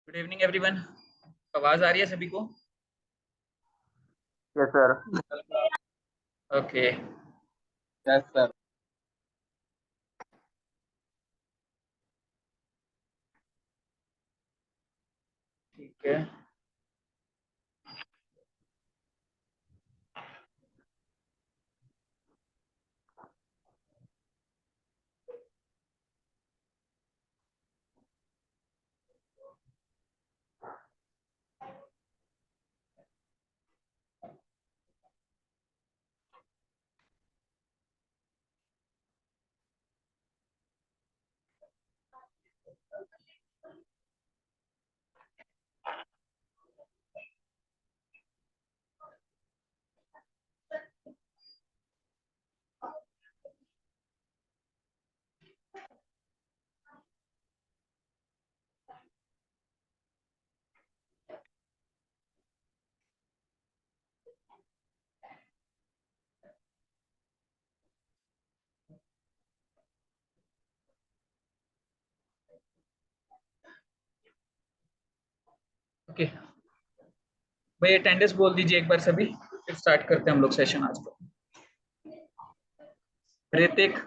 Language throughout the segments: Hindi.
Good evening everyone. आवाज आ रही है सभी को? Yes sir. Okay. Yes sir. ठीक है। ओके भाई, अटेंडेंस बोल दीजिए एक बार सभी, फिर स्टार्ट करते हैं हम लोग सेशन आज का। Hritik,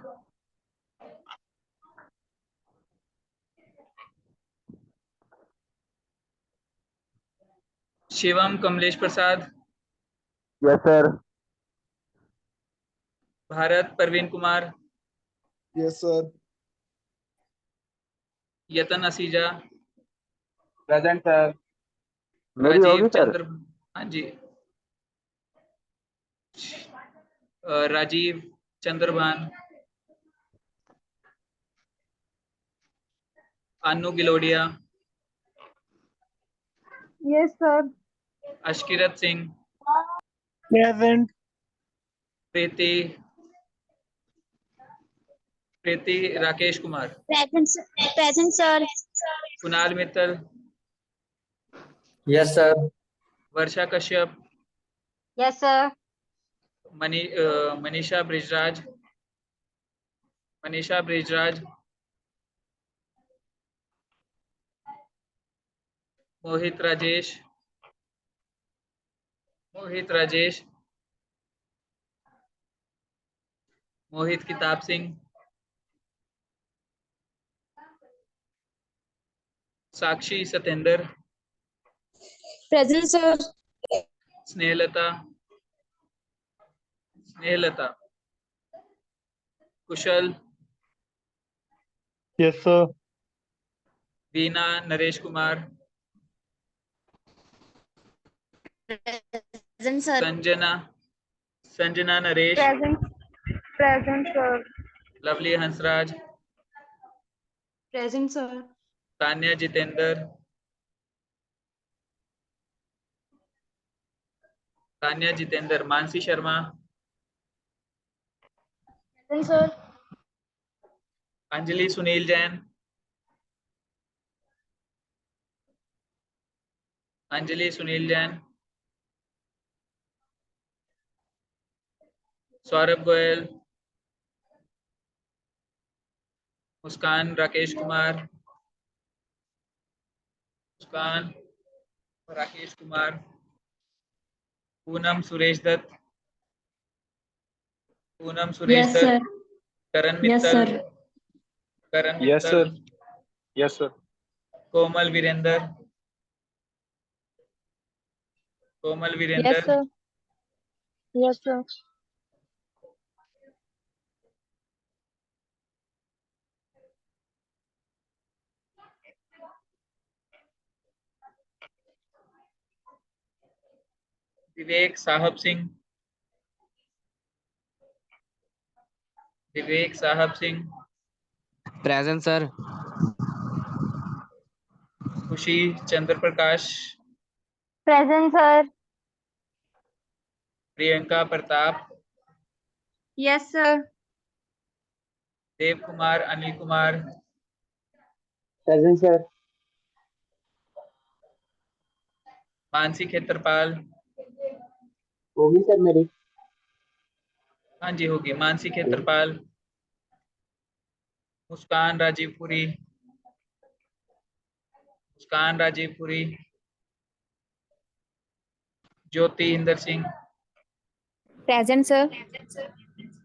Shivam, Kamlesh Prasad, yes sir. Bharat, Praveen Kumar, yes sir. Yatan Asija, present sir. मेरी राजीव होगी सर। चंद्र, हाँ जी, Rajiv Chandrabhan, Anu Gilodia, yes sir. Ashkirat Singh, present. Preeti, Preeti Rakesh Kumar, present sir. Kunal Mittal, yes sir. Varsha Kashyap, yes sir. Manisha Brijraj, Manisha Brijraj, Mohit Rajesh, Mohit Rajesh, Mohit Kitab Singh, Sakshi Satender, present sir. Snehlata, Snehlata, Kushal, yes sir. बीना, Naresh Kumar, present sir. Sanjana, Sanjana Naresh, present sir. Lovely Hansraj, present sir. Tanya Jitendra, Tanya Jitendra, Mansi Sharma, present sir. Anjali Sunil Jain, Anjali Sunil Jain, Saurabh Goyal, Muskan Rakesh Kumar, Muskan Rakesh Kumar, Poonam Suresh Dutt, Poonam Suresh yes Dutt, sir. Karan yes Mittal, sir. Karan yes Mittal, sir. Yes sir. Komal Virender, Komal yes Virender, sir. Yes sir. Vivek Sahab Singh, Vivek Sahab Singh, present sir. खुशी चंद्र Prakash, present sir. Priyanka Pratap, yes sir. Dev Kumar, Anil Kumar, present sir. Mansi Khetrapal, होगी सर मेरी। हाँ जी होगी, Mansi Khetrapal, Muskan Rajivpuri, Muskan Rajiv Puri, Jyoti Inder Singh, present sir.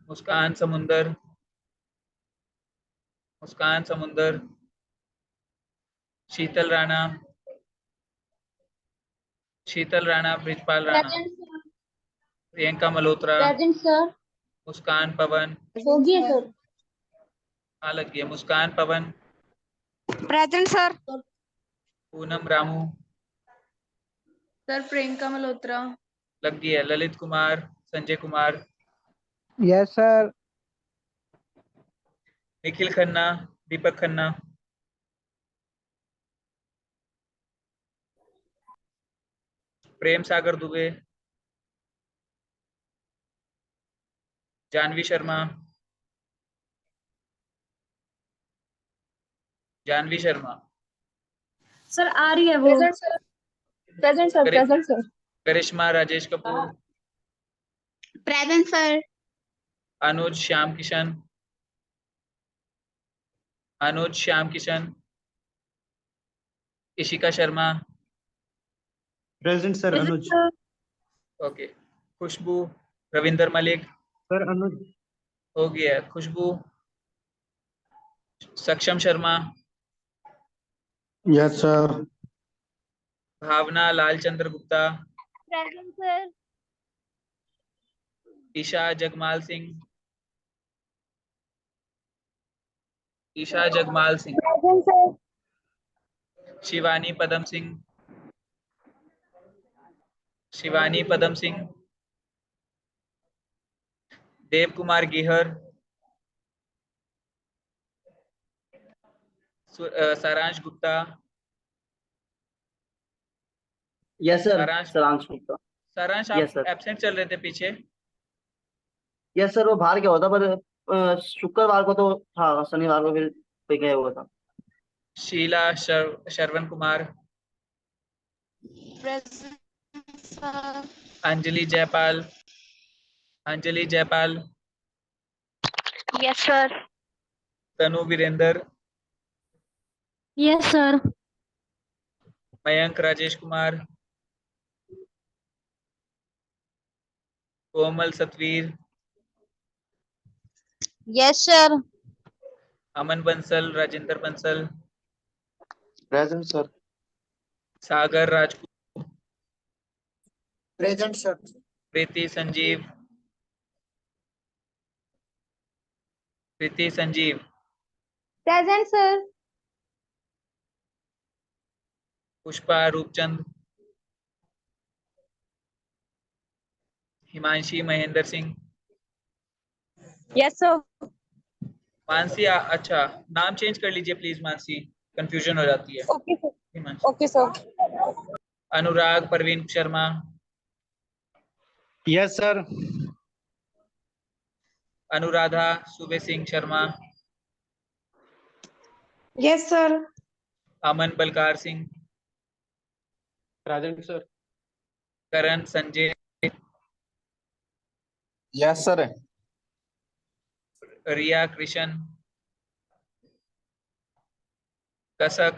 Muskan Samundar, Muskan Samundar, Sheetal Rana, Sheetal Rana, Brijpal Rana, Priyanka Malhotra, present sir. Muskan Pawan, होगी है सर। हाँ लग गई है, Muskan Pawan, present sir. Poonam Ramu, sir Priyanka Malhotra. लग गई है, Lalit Kumar, Sanjay Kumar, Yes, sir. Nikhil Khanna, Deepak Khanna, Prem Sagar Dubey, Janvi Sharma, Janvi Sharma, sir आ रही है वो। Present sir. Present sir. करि- present sir. Karishma Rajesh Kapoor, present sir. Anuj Shyam Kishan, Anuj Shyam Kishan, Ishika Sharma, Present, sir. Anuj. Okay, Khushboo, Ravinder Malik, Sir, Anuj. हो गया है, Khushboo, Saksham Sharma, Yes, sir. Bhavna Lalchandra Gupta, present sir. Isha Jagmal Singh, Isha Jagmal Singh, present sir. Shivani Padam Singh, Shivani Padam Singh, Dev Kumar गिहर, सारांश गुप्ता, यस सर, सारांश, सारांश गुप्ता। सारांश यस आप सर। एब्सेंट चल रहे थे पीछे। यस सर, वो बाहर गया होता, पर शुक्रवार को तो था, शनिवार को फिर कोई गया हुआ था। Sheela Shravan Kumar, present sir. Anjali Jaipal, Anjali Jaipal, yes sir. Tanu Virender, yes sir. Mayank Rajesh Kumar, Komal Satveer, yes sir. Aman Bansal, Rajendra Bansal, Present, sir. Sagar Rajput, Present, sir. Preeti Sanjeev, Preeti Sanjeev, present sir. Pushpa Roopchand, Himanshi Mahendra Singh, yes sir. Mansi अच्छा नाम चेंज कर लीजिए प्लीज, मानसी कंफ्यूजन हो जाती है। Okay sir. Himanshi, okay sir. Anurag Parveen Sharma, Yes, sir. Anuradha Sube Singh Sharma, yes sir. Aman Balkar Singh, Present, sir. Karan Sanjay, Yes, sir. Riya Krishna, Kasak,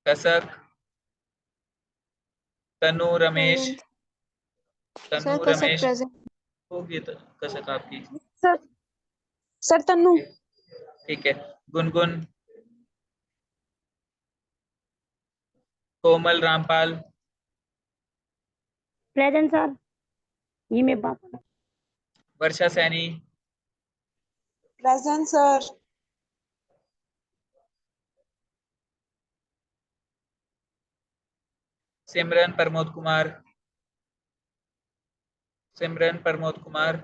Kasak, तनु रमेश, तनु सर कसक रमेश, प्रेजेंट। होगी तो कसक आपकी, सर। सर तन्नू। ठीक है, गुनगुन, कोमल रामपाल, प्रेजेंट सर। ये मेरे बाप। वर्षा सैनी, प्रेजेंट सर। सिमरन प्रमोद कुमार, सिमरन प्रमोद कुमार,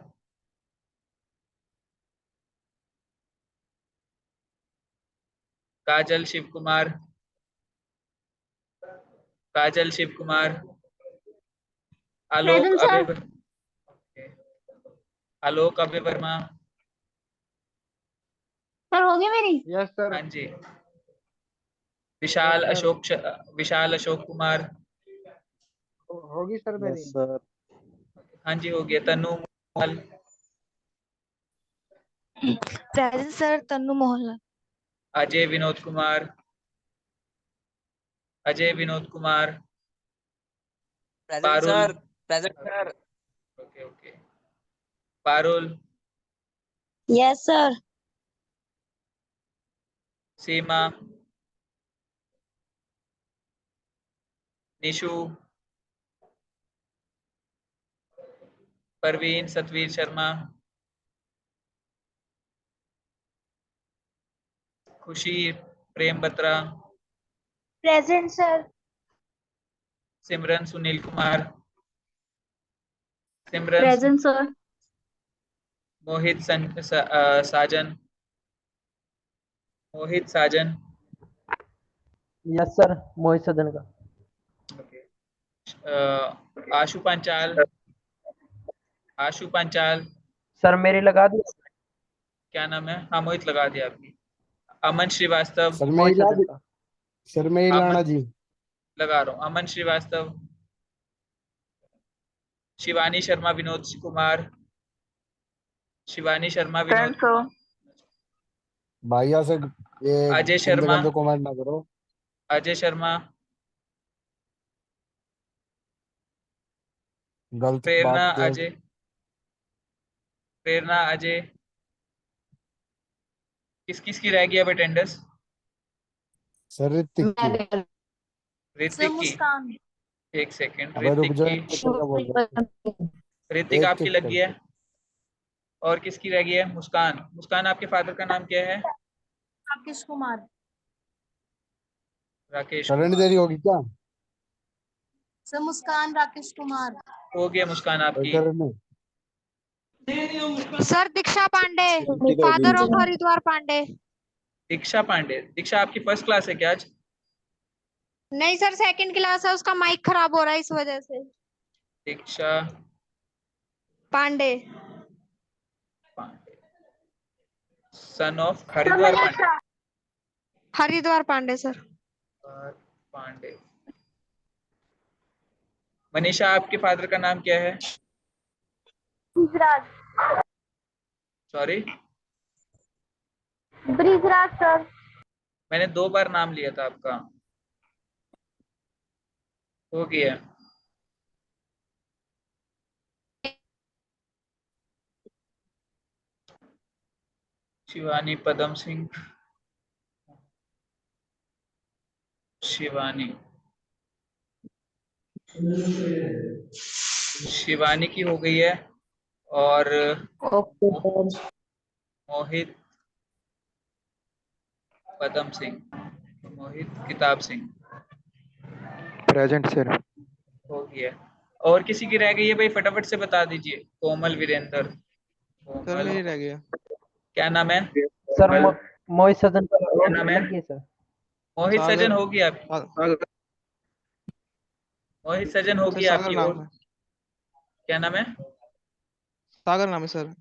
काजल शिव कुमार, काजल शिव कुमार, आलोक प्रेजेंट अभय, सर। आलोक अभय वर्मा, सर हो गई मेरी। Yes, sir. हाँ जी, विशाल Yes, sir. विशाल अशोक कुमार, होगी सर मेरी। Yes, sir. हाँ जी हो गया, तनु मोहल, प्रेजेंट सर तन्नू मोहल्ला। Ajay Vinod Kumar, Ajay Vinod Kumar, present Parul, sir. Present sir. Okay okay, Parul, Yes, sir. सीमा, निशु, परवीन, सतवीर शर्मा, खुशी, प्रेम बत्रा, Present, sir. सिमरन, सुनील कुमार, सिमरन, Present, sir. मोहित साजन, मोहित साजन, यस सर, मोहित सदन का। ओके, आशु पांचाल, आशु पांचाल, सर मेरी लगा दी। क्या नाम है? हाँ मोहित लगा दिया आपने। अमन श्रीवास्तव, सर मेरी सदन का। सर मेरी अमन लाना जी। लगा रहा हूँ, अमन श्रीवास्तव, शिवानी शर्मा, विनोद कुमार, शिवानी शर्मा, विनोद कुमार, भैया से ये अजय गंदे शर्मा, गंदे कमेंट ना करो। अजय शर्मा, गलत प्रेरणा बात है। अजय, प्रेरणा अजय, किस किस की रह गई अब अटेंडेंस? सर ऋतिक की। Sir, ऋतिक की, Muskan. एक सेकंड, अबे रुक ऋतिक जाओ, की, एक का बोल रहा हूँ। ऋतिक एक आपकी एक लगी है। करके। और किसकी रह गई है? मुस्कान, मुस्कान आपके फादर का नाम क्या है? Rakesh Kumar. Rakesh current Kumar, देरी होगी क्या? Sir, Muskan Rakesh Kumar. हो गया मुस्कान कोई आपकी। करंट नहीं। सर दीक्षा पांडे, गलती कर दी फादर ऑफ मैंने। हरिद्वार पांडे। दीक्षा पांडे, दीक्षा आपकी फर्स्ट क्लास है क्या आज? नहीं सर, सेकंड क्लास है, उसका माइक खराब हो रहा है इस वजह से। Diksha Pandey. Pandey, son of Haridwar Pandey, Haridwar Pandey sir. Pandey. Manisha आपके फादर का नाम क्या है? Brijraj. Sorry, Brijraj, sir. मैंने 2 बार नाम लिया था आपका। हो गया। शिवानी पदम सिंह, शिवानी, शिवानी की हो गई है। और Okay, sir. मोहित पदम सिंह, मोहित किताब सिंह, प्रेजेंट सर। हो गया। और किसी की रह गई है भाई? फटाफट से बता दीजिए। कोमल वीरेंद्र, सर कोमल, मेरी रह गया। क्या नाम है? सर मोहित सदन का क्या नाम है? लगी है सर। मोहित सागर। सजन होगी आपकी, मोहित सजन सर होगी सागर आपकी। नाम और है। क्या नाम है? सागर नाम है सर।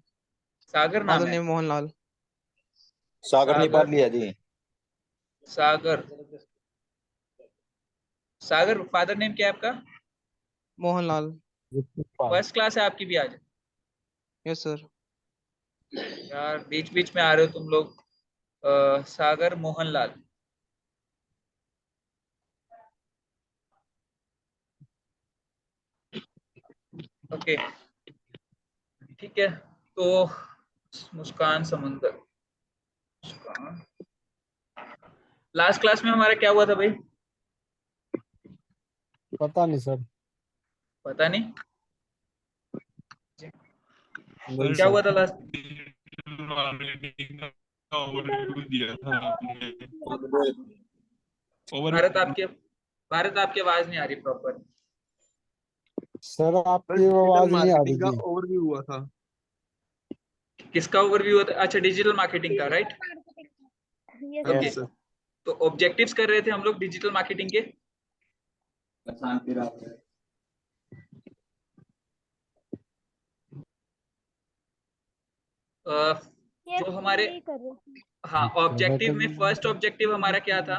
सागर नाम फादर है। नेम मोहनलाल। सागर सागर, नेपाली है जी। सागर, सागर फादर नेम क्या है आपका? मोहनलाल। फर्स्ट क्लास है आपकी भी आज? Yes sir. यार बीच बीच में आ रहे हो तुम लोग। सागर मोहनलाल, ओके ठीक है। तो मुस्कान समुंदर, मुस्कान, लास्ट क्लास में हमारा क्या हुआ था भाई? पता नहीं सर। पता नहीं, नहीं क्या हुआ सर। था लास्ट? भारत आपके, भारत आपकी आवाज नहीं आ रही प्रॉपर। सर आपकी डिजिटल आवाज नहीं आ रही मार्केटिंग का जी। ओवरव्यू हुआ था। किसका ओवरव्यू होता? अच्छा, डिजिटल मार्केटिंग का, right? Yes, okay, yes sir. तो ऑब्जेक्टिव्स कर रहे थे हम लोग डिजिटल मार्केटिंग के। yes. जो हमारे, यही कर रहे हैं. हाँ ऑब्जेक्टिव में फर्स्ट ऑब्जेक्टिव हमारा क्या था?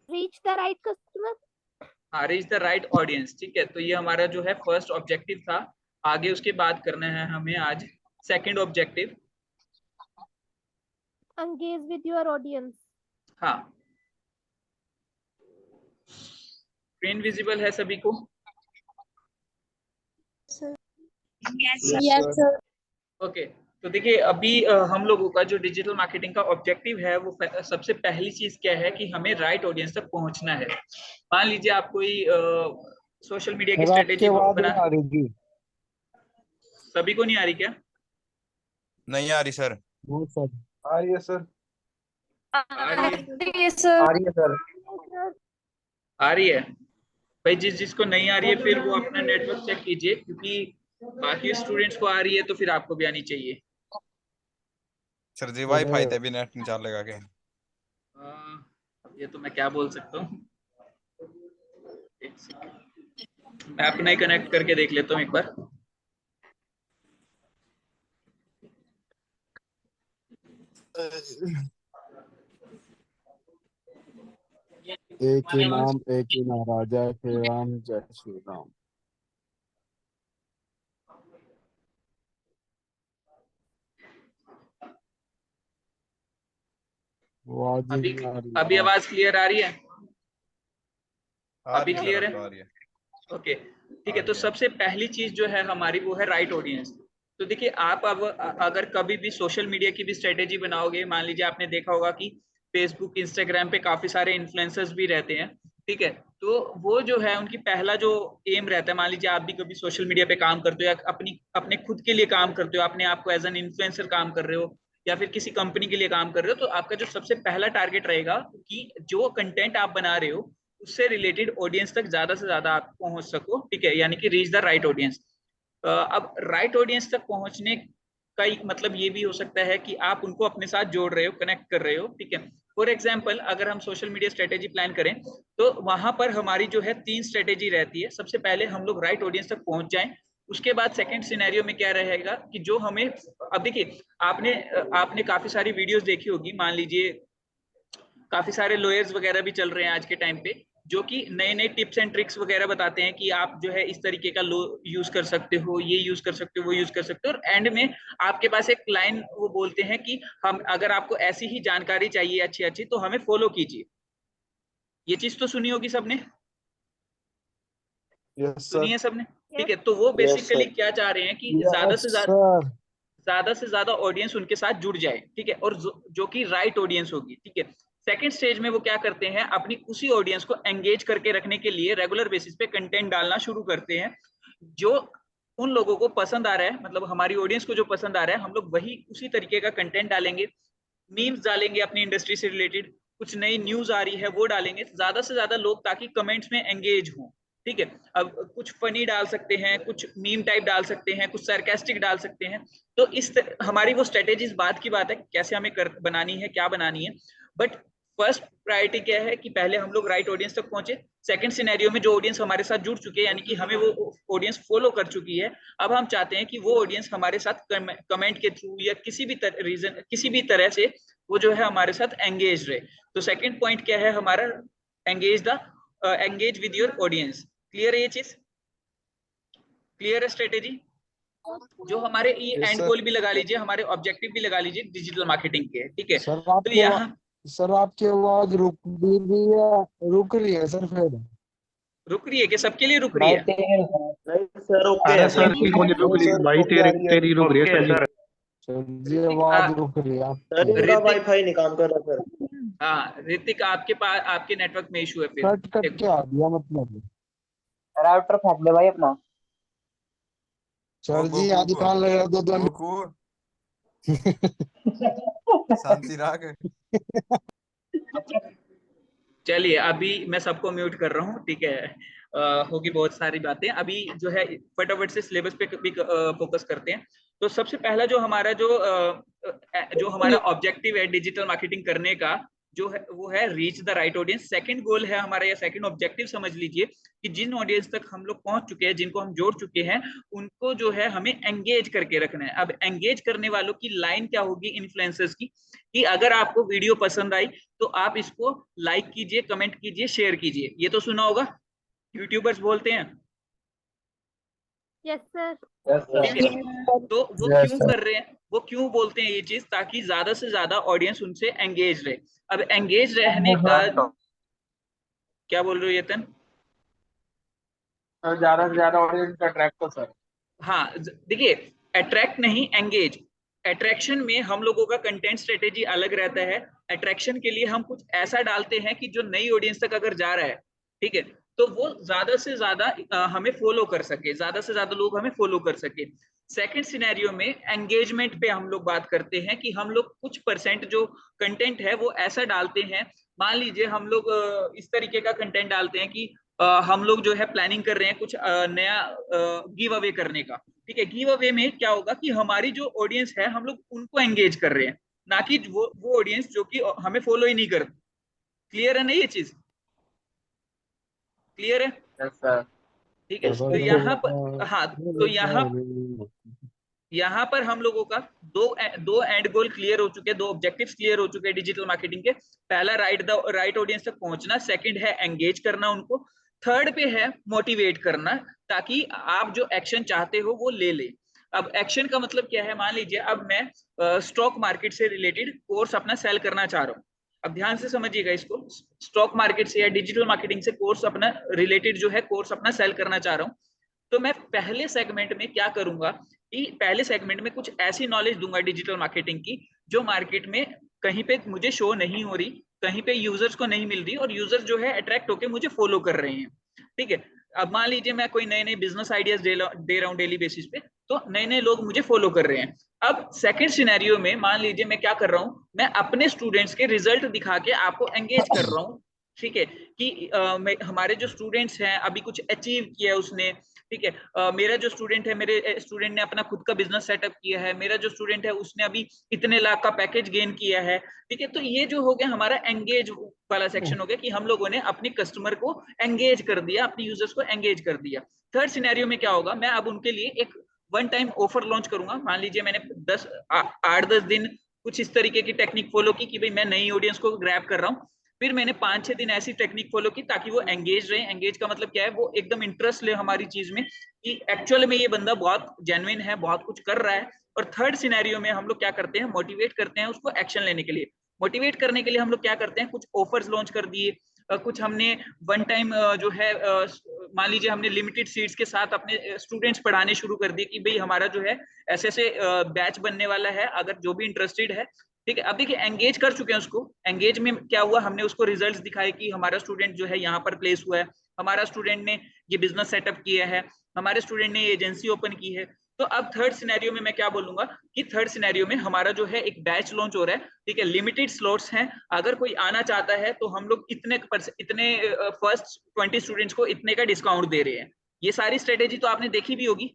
Reach the right customer. हाँ, रीच द राइट ऑडियंस, ठीक है। तो ये हमारा जो है फर्स्ट ऑब्जेक्टिव था। आगे उसके बाद करना है हमें आज second objective. engage with your audience. हाँ, स्क्रीन विजिबल है सभी को? Yes, sir. ओके, तो देखिए अभी हम लोगों का जो डिजिटल मार्केटिंग का ऑब्जेक्टिव है वो सबसे पहली चीज क्या है कि हमें राइट ऑडियंस तक पहुंचना है। मान लीजिए आप कोई सोशल मीडिया की स्ट्रेटेजी बना, सभी को नहीं आ रही क्या? नहीं आ रही सर। आ रही है सर। आ रही है, Yes, sir. आ रही है सर। आ रही है भाई। जिसको नहीं आ रही है फिर वो अपना नेटवर्क चेक कीजिए, क्योंकि बाकी स्टूडेंट्स को आ रही है तो फिर आपको भी आनी चाहिए। सर जी वाईफाई ते भी नेट नहीं चलेगा के? अब ये तो मैं क्या बोल सकता हूँ, एक सेकंड। मैं अपना ही कनेक्ट करके देख लेता हूँ एक बार। एक ही नाम एक ही महाराजा, श्री राम जय श्री राम। आवाज ही अभी नहीं आ रही अभी यार। आवाज क्लियर आ रही है? अभी सर, क्लियर अब है? तो आ रही है। ओके, ठीक है। तो सबसे पहली चीज जो है हमारी वो है राइट ऑडियंस। तो देखिए आप अब अगर कभी भी सोशल मीडिया की भी स्ट्रेटेजी बनाओगे, मान लीजिए आपने देखा होगा कि फेसबुक इंस्टाग्राम पे काफी सारे इन्फ्लुएंसर्स भी रहते हैं, ठीक है। तो वो जो है उनकी पहला जो एम रहता है, मान लीजिए आप भी कभी सोशल मीडिया पे काम करते हो या अपने खुद के लिए काम करते हो, अपने आप को एज एन इन्फ्लुएंसर काम कर रहे हो या फिर किसी कंपनी के लिए काम कर रहे हो, तो आपका जो सबसे पहला टारगेट रहेगा कि जो कंटेंट आप बना रहे हो उससे रिलेटेड ऑडियंस तक ज्यादा से ज्यादा आप पहुंच सको, ठीक है, यानी कि रीच द राइट ऑडियंस। अब राइट ऑडियंस तक पहुंचने का मतलब ये भी हो सकता है कि आप उनको अपने साथ जोड़ रहे हो, कनेक्ट कर रहे हो, ठीक है। फॉर एग्जाम्पल अगर हम सोशल मीडिया स्ट्रेटेजी प्लान करें तो वहां पर हमारी जो है 3 स्ट्रेटेजी रहती है। सबसे पहले हम लोग राइट ऑडियंस तक पहुंच जाएं, उसके बाद सेकंड सिनेरियो में क्या रहेगा कि जो हमें, अब देखिए आपने काफी सारी वीडियोस देखी होगी, मान लीजिए काफी सारे लॉयर्स वगैरह भी चल रहे हैं आज के टाइम पे, जो कि नए नए टिप्स एंड ट्रिक्स वगैरह बताते हैं कि आप जो है इस तरीके का लो यूज कर सकते हो, ये यूज कर सकते हो, वो यूज कर सकते हो, और एंड में आपके पास एक लाइन वो बोलते हैं कि हम, अगर आपको ऐसी ही जानकारी चाहिए अच्छी अच्छी तो हमें फॉलो कीजिए। ये चीज तो सुनी होगी सबने, यस सुनी सर। है सबने, ठीक है। तो वो बेसिकली क्या चाह रहे हैं कि यस सर। ज्यादा से ज्यादा ऑडियंस उनके साथ जुड़ जाए, ठीक है, और जो कि राइट ऑडियंस होगी, ठीक है। सेकंड स्टेज में वो क्या करते हैं, अपनी उसी ऑडियंस को एंगेज करके रखने के लिए रेगुलर बेसिस पे कंटेंट डालना शुरू करते हैं। जो उन लोगों को पसंद आ रहा है, मतलब हमारी ऑडियंस को जो पसंद आ रहा है, हम लोग वही उसी तरीके का कंटेंट डालेंगे। मीम्स डालेंगे अपनी इंडस्ट्री से रिलेटेड, कुछ नई न्यूज आ रही है वो डालेंगे ज्यादा से ज्यादा लोग, ताकि कमेंट्स में एंगेज हों, ठीक है। अब कुछ फनी डाल सकते हैं, कुछ मीम टाइप डाल सकते हैं, कुछ सरकास्टिक डाल सकते हैं। तो हमारी वो स्ट्रेटेजीज बात की बात है कैसे हमें बनानी है, क्या बनानी है। बट फर्स्ट प्रायोरिटी क्या है कि पहले हम लोग राइट ऑडियंस तक पहुंचे। सेकंड सिनेरियो में जो ऑडियंस हमारे साथ जुड़ चुके हैं, यानी कि हमें वो ऑडियंस फॉलो कर चुकी है, अब हम चाहते हैं कि वो ऑडियंस हमारे साथ कमेंट के थ्रू या किसी भी तरह से वो जो है हमारे साथ एंगेज रहे। तो सेकंड पॉइंट क्या है हमारा, engage with your audience. Clear है ये चीज? क्लियर है स्ट्रेटेजी? जो हमारे ये Yes, एंड sir. गोल भी लगा लीजिए, हमारे ऑब्जेक्टिव भी लगा लीजिए डिजिटल मार्केटिंग के, ठीक है। सर तो यहाँ सर आपकी आवाज रुक भी रही है, रुक रही है सर फिर। रुक रही है कि सबके लिए रुक रही है? नहीं सर ओके अरे है सर सर। थोड़ी रुक रही भाई, तेरी रुक रही है सर। सर जी आवाज रुक रही है सर आपकी। इनका वाईफाई नहीं काम कर रहा सर। हाँ ऋतिक, आपके पास आपके नेटवर्क में इशू है फिर। कट कट के आ गया मतलब। राउटर फेंक ले भाई अपना। सर जी आज कान लगा दो गोकू शांति राग। चलिए अभी मैं सबको म्यूट कर रहा हूँ, ठीक है। होगी बहुत सारी बातें, अभी जो है फटाफट से सिलेबस पे भी फोकस करते हैं। तो सबसे पहला जो हमारा जो हमारा ऑब्जेक्टिव है डिजिटल मार्केटिंग करने का, जो है वो है reach the right audience. Second goal है हमारा, या सेकंड ऑब्जेक्टिव समझ लीजिए कि जिन ऑडियंस तक हम लोग पहुंच चुके हैं, जिनको हम जोड़ चुके हैं, उनको जो है हमें एंगेज करके रखना है। अब एंगेज करने वालों की लाइन क्या होगी इन्फ्लुएंसर्स की, कि अगर आपको वीडियो पसंद आई तो आप इसको लाइक कीजिए, कमेंट कीजिए, शेयर कीजिए। ये तो सुना होगा यूट्यूबर्स बोलते हैं, यस सर। ठीक है, तो वो क्यों कर रहे हैं, वो क्यों बोलते हैं ये चीज, ताकि ज्यादा से ज्यादा ऑडियंस उनसे एंगेज रहे। अब एंगेज रहने का क्या बोल रहे हो यतन? ज्यादा से ज्यादा ऑडियंस अट्रैक्ट हो सर। हाँ देखिए, अट्रैक्ट नहीं, एंगेज। अट्रैक्शन में हम लोगों का कंटेंट स्ट्रेटेजी अलग रहता है। अट्रैक्शन के लिए हम कुछ ऐसा डालते हैं कि जो नई ऑडियंस तक अगर जा रहा है, ठीक है, तो वो ज्यादा से ज्यादा हमें फॉलो कर सके, ज्यादा से ज्यादा लोग हमें फॉलो कर सके। सेकंड सिनेरियो में एंगेजमेंट पे हम लोग बात करते हैं कि हम लोग कुछ परसेंट जो कंटेंट है वो ऐसा डालते हैं। मान लीजिए हम लोग इस तरीके का कंटेंट डालते हैं कि हम लोग जो है प्लानिंग कर रहे हैं कुछ नया गिव अवे करने का। ठीक है, गिव अवे में क्या होगा कि हमारी जो ऑडियंस है हम लोग उनको एंगेज कर रहे हैं, ना कि वो ऑडियंस जो कि हमें फॉलो ही नहीं करती। क्लियर है ना ये चीज? क्लियर है? Yes sir. ठीक है, तो यहाँ पर हाँ, तो यहाँ पर हम लोगों का दो एंड गोल क्लियर हो चुके हैं, दो ऑब्जेक्टिव्स क्लियर हो चुके हैं डिजिटल मार्केटिंग के। पहला राइट ऑडियंस तक पहुंचना, सेकंड है एंगेज करना उनको, थर्ड पे है मोटिवेट करना, ताकि आप जो एक्शन चाहते हो वो ले ले। अब एक्शन का मतलब क्या है? मान लीजिए अब मैं स्टॉक मार्केट से रिलेटेड कोर्स अपना सेल करना चाह रहा हूँ। अब ध्यान से समझिएगा इसको, स्टॉक मार्केट से या डिजिटल मार्केटिंग से कोर्स अपना रिलेटेड जो है कोर्स अपना सेल करना चाह रहा हूँ। तो मैं पहले सेगमेंट में क्या करूंगा कि पहले सेगमेंट में कुछ ऐसी नॉलेज दूंगा डिजिटल मार्केटिंग की जो मार्केट में कहीं पे मुझे शो नहीं हो रही, कहीं पे यूजर्स को नहीं मिल रही, और यूजर्स जो है अट्रैक्ट होकर मुझे फॉलो कर रहे हैं। ठीक है, अब मान लीजिए मैं कोई नए नए बिजनेस आइडियाज दे रहा हूँ डेली बेसिस पे, तो नए नए लोग मुझे फॉलो कर रहे हैं। अब सेकंड सिनेरियो में मान लीजिए मैं क्या कर रहा हूँ, मैं अपने स्टूडेंट्स के रिजल्ट दिखा के आपको एंगेज कर रहा हूँ। ठीक है, कि हमारे जो स्टूडेंट्स हैं अभी कुछ अचीव किया उसने। ठीक है, मेरा जो स्टूडेंट है, मेरे स्टूडेंट ने अपना खुद का बिजनेस सेटअप किया है, मेरा जो स्टूडेंट है उसने अभी इतने लाख का पैकेज गेन किया है। ठीक है, तो ये जो हो गया हमारा एंगेज वाला सेक्शन हो गया कि हम लोगों ने अपने कस्टमर को एंगेज कर दिया, अपने यूजर्स को एंगेज कर दिया। थर्ड सिनेरियो में क्या होगा, मैं अब उनके लिए एक वन टाइम ऑफर लॉन्च करूंगा। मान लीजिए मैंने 8-10 दिन कुछ इस तरीके की टेक्निक फॉलो की कि भाई मैं नई ऑडियंस को ग्रैब कर रहा हूँ। फिर मैंने 5-6 दिन ऐसी टेक्निक फॉलो की ताकि वो एंगेज रहे। एंगेज का मतलब क्या है, वो एकदम इंटरेस्ट ले हमारी चीज में कि एक्चुअल में ये बंदा बहुत जेन्युइन है, बहुत कुछ कर रहा है। और थर्ड सिनेरियो में हम लोग क्या करते हैं, मोटिवेट करते हैं उसको एक्शन लेने के लिए। मोटिवेट करने के लिए हम लोग क्या करते हैं, कुछ ऑफर्स लॉन्च कर दिए, कुछ हमने वन टाइम जो है मान लीजिए हमने लिमिटेड सीट्स के साथ अपने स्टूडेंट्स पढ़ाने शुरू कर दिए कि भाई हमारा जो है ऐसे ऐसे बैच बनने वाला है, अगर जो भी इंटरेस्टेड है। ठीक है, अब देखिए एंगेज कर चुके हैं उसको। एंगेज में क्या हुआ, हमने उसको रिजल्ट्स दिखाए कि हमारा स्टूडेंट जो है यहाँ पर प्लेस हुआ है, हमारा स्टूडेंट ने ये बिजनेस सेटअप किया है, हमारे स्टूडेंट ने ये एजेंसी ओपन की है। तो अब थर्ड सिनेरियो में मैं क्या बोलूंगा कि थर्ड सिनेरियो में हमारा जो है एक बैच लॉन्च हो रहा है। ठीक है, लिमिटेड स्लॉट्स हैं, अगर कोई आना चाहता है तो हम लोग इतने फर्स्ट 20 स्टूडेंट्स को इतने का डिस्काउंट दे रहे हैं। ये सारी स्ट्रेटेजी तो आपने देखी भी होगी।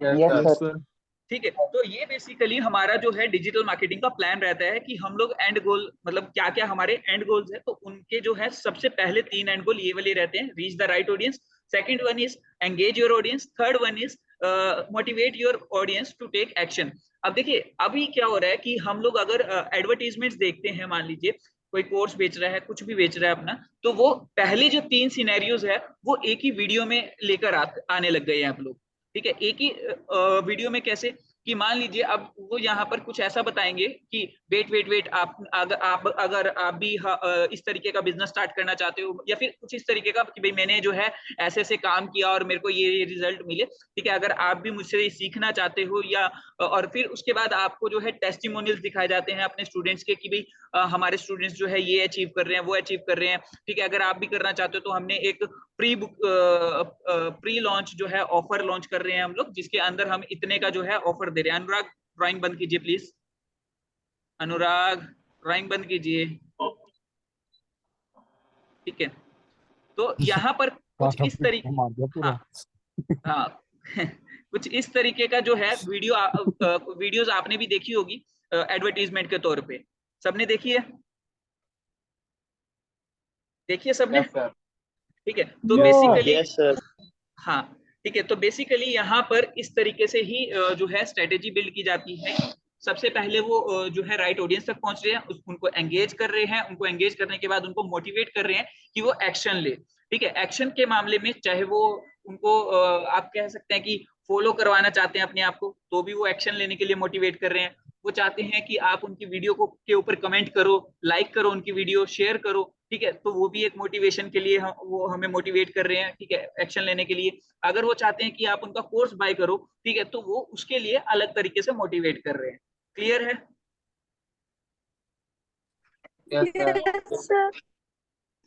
Yes sir. ठीक है, तो ये बेसिकली हमारा जो है डिजिटल मार्केटिंग का प्लान रहता है कि हम लोग एंड गोल, मतलब क्या क्या हमारे एंड गोल्स है, तो उनके जो है सबसे पहले 3 एंड गोल ये वाले रहते हैं। Reach the right audience, second one is engage your audience, third one is motivate your audience to take action. अब देखिए अभी क्या हो रहा है कि हम लोग अगर एडवर्टीजमेंट्स देखते हैं, मान लीजिए कोई कोर्स बेच रहा है, कुछ भी बेच रहा है अपना, तो वो पहले जो 3 सिनेरियोज है वो एक ही वीडियो में लेकर आने लग गए हैं आप लोग। ठीक है, एक ही वीडियो में कैसे कि मान लीजिए अब वो यहाँ पर कुछ ऐसा बताएंगे कि वेट अगर आप भी इस तरीके का बिजनेस स्टार्ट करना चाहते हो, या फिर कुछ इस तरीके का कि भाई मैंने जो है ऐसे ऐसे काम किया और मेरे को ये रिजल्ट मिले। ठीक है, अगर आप भी मुझसे सीखना चाहते हो, या और फिर उसके बाद आपको जो है टेस्टिमोनियल्स दिखाए जाते हैं अपने स्टूडेंट्स के कि भाई हमारे स्टूडेंट्स जो है ये अचीव कर रहे हैं, वो अचीव कर रहे हैं। ठीक है, अगर आप भी करना चाहते हो तो हमने एक प्री लॉन्च जो है ऑफर लॉन्च कर रहे हैं हम लोग, जिसके अंदर हम इतने का जो है ऑफर दे रहे हैं। अनुराग ड्राइंग बंद कीजिए प्लीज, अनुराग ड्राइंग बंद कीजिए। ठीक है, तो यहाँ पर कुछ इस तरीके, हाँ हाँ कुछ इस तरीके का जो है वीडियोस आपने भी देखी होगी एडवर्टीजमेंट के तौर पे। सबने देखी है? देखिए सबने? ठीक है, तो बेसिकली हाँ, ठीक है, तो बेसिकली यहाँ पर इस तरीके से ही जो है स्ट्रेटेजी बिल्ड की जाती है। सबसे पहले वो जो है राइट ऑडियंस तक पहुंच रहे हैं, उनको एंगेज कर रहे हैं, उनको एंगेज करने के बाद उनको मोटिवेट कर रहे हैं कि वो एक्शन ले। ठीक है। एक्शन के मामले में चाहे वो उनको आप कह सकते हैं कि फॉलो करवाना चाहते हैं अपने आप को, तो भी वो एक्शन लेने के लिए मोटिवेट कर रहे हैं। वो चाहते हैं कि आप उनकी वीडियो को के ऊपर कमेंट करो, लाइक करो उनकी वीडियो, शेयर करो, ठीक है, तो वो भी एक मोटिवेशन के लिए वो हमें मोटिवेट कर रहे हैं, ठीक है, एक्शन लेने के लिए। अगर वो चाहते हैं कि आप उनका कोर्स बाय करो, ठीक है, तो वो उसके लिए अलग तरीके से मोटिवेट कर रहे हैं। क्लियर है? Yes sir. Yes, sir.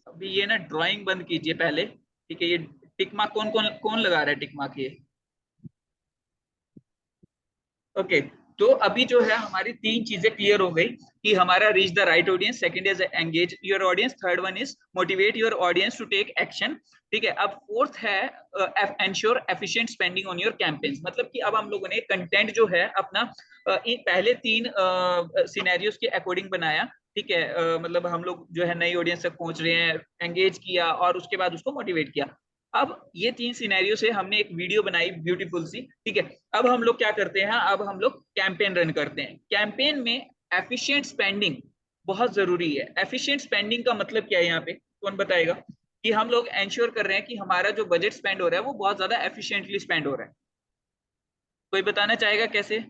अभी ये ना ड्राइंग बंद कीजिए पहले, ठीक है। ये टिक मार्क कौन कौन कौन लगा रहा है टिक मार्क ये? ओके, तो अभी जो है हमारी तीन चीजें क्लियर हो गई कि हमारा reach the right audience, second is engage your audience, third one is motivate your audience to take action, ठीक है। अब फोर्थ है ensure efficient spending on your campaigns, मतलब कि अब हम लोगों ने कंटेंट जो है अपना इन पहले तीन सिनेरियोस के अकॉर्डिंग बनाया, ठीक है। मतलब हम लोग जो है नई ऑडियंस तक पहुंच रहे हैं, एंगेज किया और उसके बाद उसको मोटिवेट किया। अब ये तीन सिनेरियो से हमने एक वीडियो बनाई ब्यूटीफुल सी, ठीक है। अब हम लोग क्या करते हैं, अब हम लोग कैंपेन रन करते हैं। कैंपेन में एफिशिएंट स्पेंडिंग बहुत जरूरी है। एफिशिएंट स्पेंडिंग का मतलब क्या है यहाँ पे, कौन बताएगा? कि हम लोग एंश्योर कर रहे हैं कि हमारा जो बजट स्पेंड हो रहा है वो बहुत ज्यादा एफिशिएंटली स्पेंड हो रहा है। कोई बताना चाहेगा कैसे?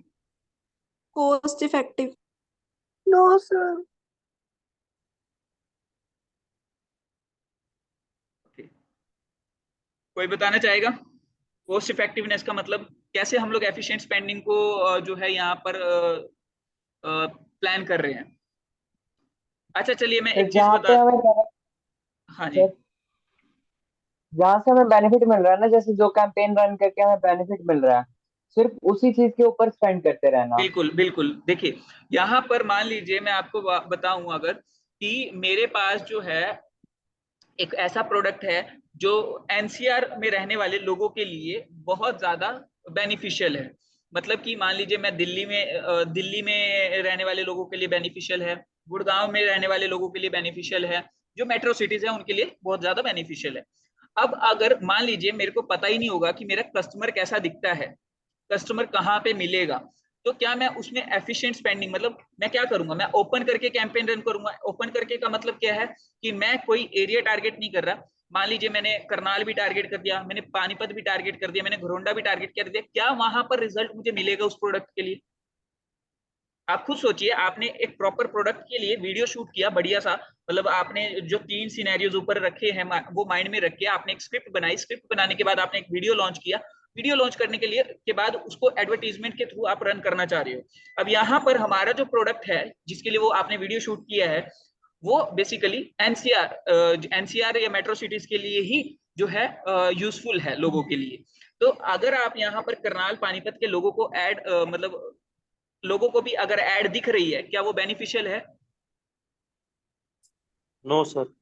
Cost effective. No, sir. कोई बताना चाहेगा? कॉस्ट इफेक्टिवनेस का मतलब कैसे हम लोग एफिशिएंट स्पेंडिंग को जो है यहाँ पर प्लान कर रहे हैं। अच्छा चलिए मैं एक चीज जहाँ बता, पे हमें हाँ जी, जहाँ से हमें बेनिफिट मिल रहा है ना, जैसे जो कैंपेन रन करके हमें बेनिफिट मिल रहा है, सिर्फ उसी चीज के ऊपर स्पेंड करते रहना। बिल्कुल बिल्कुल। देखिए यहाँ पर मान लीजिए मैं आपको बताऊं अगर कि मेरे पास जो है एक ऐसा प्रोडक्ट है जो एनसीआर में रहने वाले लोगों के लिए बहुत ज्यादा बेनिफिशियल है। मतलब कि मान लीजिए मैं दिल्ली में रहने वाले लोगों के लिए बेनिफिशियल है, गुड़गांव में रहने वाले लोगों के लिए बेनिफिशियल है, जो मेट्रो सिटीज है उनके लिए बहुत ज्यादा बेनिफिशियल है। अब अगर मान लीजिए मेरे को पता ही नहीं होगा कि मेरा कस्टमर कैसा दिखता है, कस्टमर कहाँ पे मिलेगा, तो क्या मैं उसमें एफिशिएंट स्पेंडिंग, मतलब मैं क्या करूंगा, मैं ओपन करके कैंपेन रन करूंगा। ओपन करके का मतलब क्या है कि मैं कोई एरिया टारगेट नहीं कर रहा। मान लीजिए मैंने करनाल भी टारगेट कर दिया, मैंने पानीपत भी टारगेट कर दिया, मैंने घरोंडा भी टारगेट कर दिया, क्या वहां पर रिजल्ट मुझे मिलेगा उस प्रोडक्ट के लिए? आप खुद सोचिए, आपने एक प्रॉपर प्रोडक्ट के लिए वीडियो शूट किया बढ़िया सा, मतलब आपने जो तीन सिनेरियोज ऊपर रखे हैं वो माइंड में रख के आपने एक स्क्रिप्ट बनाई, स्क्रिप्ट बनाने के बाद आपने एक वीडियो लॉन्च किया, वीडियो लॉन्च करने के बाद उसको एडवर्टीजमेंट के थ्रू आप रन करना चाह रहे हो। अब यहाँ पर हमारा जो प्रोडक्ट है जिसके लिए वो आपने वीडियो शूट किया है वो बेसिकली एनसीआर या मेट्रो सिटीज के लिए ही जो है यूजफुल है लोगों के लिए। तो अगर आप यहाँ पर करनाल पानीपत के लोगों को ऐड मतलब लोगों को भी अगर ऐड दिख रही है, क्या वो बेनिफिशियल है? No sir.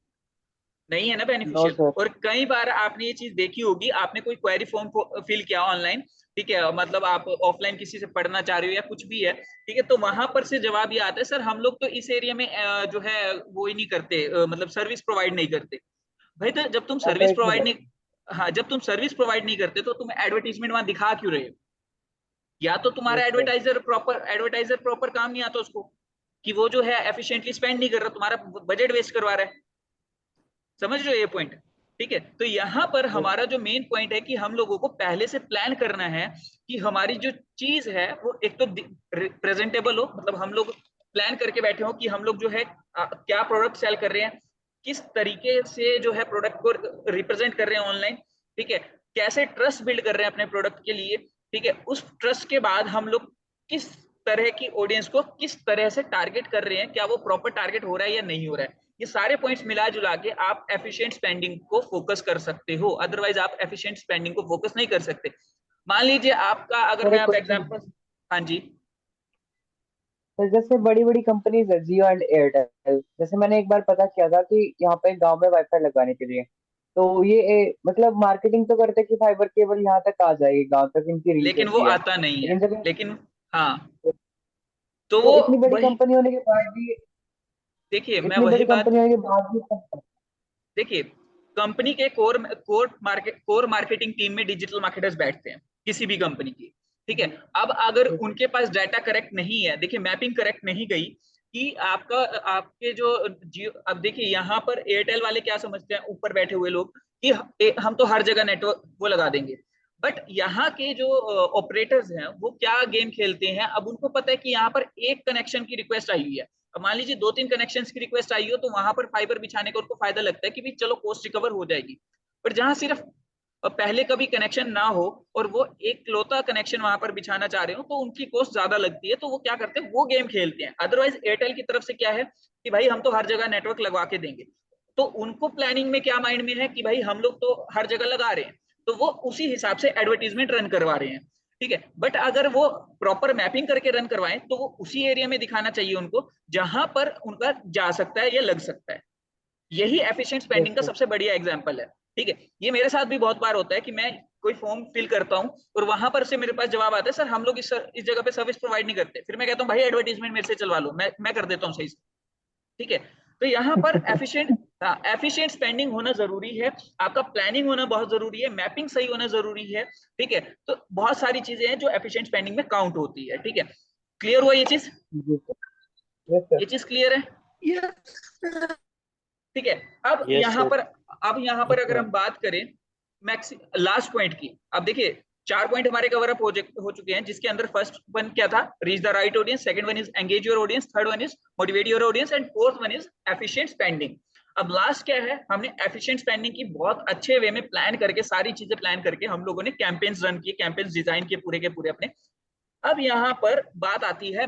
नहीं है ना नो बेनिफिशियल। सर। और कई बार आपने ये चीज देखी होगी, आपने कोई क्वेरी फॉर्म फिल किया ऑनलाइन, ठीक है, मतलब आप ऑफलाइन किसी से पढ़ना चाह रहे हो या कुछ भी है, ठीक है, तो वहां पर से जवाब ये आता है, सर हम लोग तो इस एरिया में जो है वो ही नहीं करते, मतलब सर्विस प्रोवाइड नहीं करते। भाई तो जब तुम सर्विस प्रोवाइड नहीं, हाँ, जब तुम सर्विस प्रोवाइड नहीं करते तो तुम एडवर्टीजमेंट वहां दिखा क्यों रहे हो? या तो तुम्हारा यस सर। एडवर्टाइजर प्रॉपर काम नहीं आता उसको, कि वो जो है एफिशिएंटली स्पेंड नहीं कर रहा, तुम्हारा बजट वेस्ट करवा रहा है। समझ रहे हो ये पॉइंट? ठीक है, तो यहाँ पर हमारा जो मेन पॉइंट है कि हम लोगों को पहले से प्लान करना है कि हमारी जो चीज है वो एक तो प्रेजेंटेबल हो, मतलब हम लोग प्लान करके बैठे हो कि हम लोग जो है क्या प्रोडक्ट सेल कर रहे हैं, किस तरीके से जो है प्रोडक्ट को रिप्रेजेंट कर रहे हैं ऑनलाइन, ठीक है, कैसे ट्रस्ट बिल्ड कर रहे हैं अपने प्रोडक्ट के लिए, ठीक है। उस ट्रस्ट के बाद हम लोग किस तरह की ऑडियंस को किस तरह से टारगेट कर रहे हैं, क्या वो प्रॉपर टारगेट हो रहा है या नहीं हो रहा है, ये सारे पॉइंट्स मिला जुला के आप एफिशिएंट स्पेंडिंग को फोकस कर सकते हो। अदरवाइज आप एफिशिएंट स्पेंडिंग को फोकस नहीं कर सकते। मान लीजिए आपका, अगर सर मैं एक आप क्वेश्चन, एग्जांपल, हाँ जी, तो जैसे बड़ी बड़ी कंपनीज है जियो एंड एयरटेल, जैसे मैंने एक बार पता किया था कि यहाँ पे गांव में वाईफाई लगाने के लिए, तो ये मतलब मार्केटिंग तो करते कि फाइबर केबल यहाँ तक आ जाएगी, गांव तक इनकी रीच लेकिन वो होती है, आता नहीं है, लेकिन जब लेकिन हाँ, तो तो इतनी बड़ी वही, कंपनी होने के बाद भी, देखिए मैं इतनी वही बड़ी बात, कंपनी होने के बाद भी देखिए कंपनी के कोर मार्केटिंग टीम में डिजिटल मार्केटर्स बैठते हैं किसी भी कंपनी की, ठीक है। अब अगर उनके पास डाटा करेक्ट नहीं है, देखिए मैपिंग करेक्ट नहीं गई कि आपका आपके जो जियो, अब देखिए यहाँ पर एयरटेल वाले क्या समझते हैं ऊपर बैठे हुए लोग कि हम तो हर जगह नेटवर्क वो लगा देंगे। बट यहाँ के जो ऑपरेटर्स हैं वो क्या गेम खेलते हैं, अब उनको पता है कि यहाँ पर एक कनेक्शन की रिक्वेस्ट आई हुई है, अब मान लीजिए 2-3 कनेक्शन की रिक्वेस्ट आई हो, तो वहां पर फाइबर बिछाने का उनको फायदा लगता है कि भाई चलो कॉस्ट रिकवर हो जाएगी। पर जहां सिर्फ पहले कभी कनेक्शन ना हो और वो एक लौता कनेक्शन वहां पर बिछाना चाह रहे हो, तो उनकी कॉस्ट ज्यादा लगती है, तो वो क्या करते हैं, वो गेम खेलते हैं। अदरवाइज एयरटेल की तरफ से क्या है कि भाई हम तो हर जगह नेटवर्क लगवा के देंगे, तो उनको प्लानिंग में क्या माइंड में है कि भाई हम लोग तो हर जगह लगा रहे हैं, तो वो उसी हिसाब से एडवर्टीजमेंट रन करवा रहे हैं, ठीक है। बट अगर वो प्रॉपर मैपिंग करके रन करवाएं तो वो उसी एरिया में दिखाना चाहिए उनको जहां पर उनका जा सकता है या लग सकता है। यही एफिशिएंट स्पेंडिंग का सबसे बढ़िया एग्जांपल है, ठीक है। ये मेरे साथ भी बहुत बार होता है कि मैं कोई फॉर्म फिल करता हूं और वहां पर से मेरे पास जवाब आता है, सर हम लोग इस जगह पे सर्विस प्रोवाइड नहीं करते। फिर मैं कहता हूं भाई एडवर्टीजमेंट मेरे से चलवा लो, मैं कर देता हूं सही से, ठीक है। तो यहाँ पर एफिशिएंट स्पेंडिंग होना जरूरी है, आपका प्लानिंग होना बहुत जरूरी है, मैपिंग सही होना जरूरी है, ठीक है। तो बहुत सारी चीजें हैं जो एफिशिएंट स्पेंडिंग में काउंट होती है, ठीक है। क्लियर हुआ ये चीज? ये चीज क्लियर है? ठीक है। अब यहाँ पर अगर हम बात करें लास्ट पॉइंट की, अब देखिए 4 पॉइंट हमारे कवर अप हो चुके हैं, जिसके अंदर फर्स्ट वन क्या था, reach the right audience, second one is engage your audience, third one is motivate your audience and fourth one is efficient spending. अब लास्ट क्या है, हमने एफिशिएंट स्पेंडिंग की बहुत अच्छे वे में प्लान करके, सारी चीजें प्लान करके हम लोगों ने कैंपेन्स रन किए, कैंपेन्स डिजाइन किए पूरे के पूरे अपने। अब यहाँ पर बात आती है